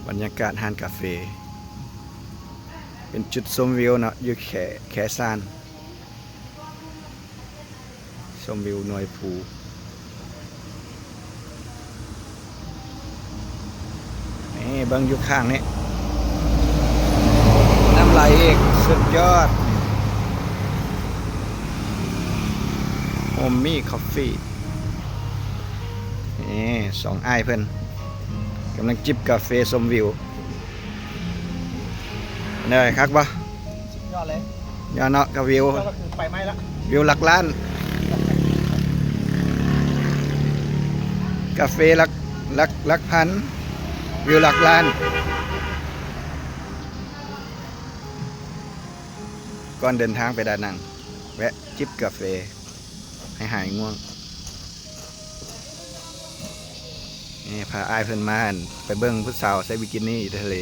บรรยากาศห้านกาแฟเป็นจุดชมวิวเนาะอยู่แขซานชมวิวหน่วยภูนี่เบิ้งอยู่ข้างนี้น้ำไหลอีกสุดยอดโฮมมี่คอฟฟี่นี่สองอ้ายเพิ่นกำลังจิบกาแฟชมวิวได้ครับปะ สุดยอดเลย ยอดเนาะกับวิว ก็คือไปไหม้ละ วิวหลักล้านกาแฟหลักพันวิวหลักล้านก่อนเดินทางไปดานังแวะจิบกาแฟให้หายง่วงนี่พาอ้ายเพิ่นมาอั่นไปเบิ่งผู้สาวใส่บิกินี่ทะเล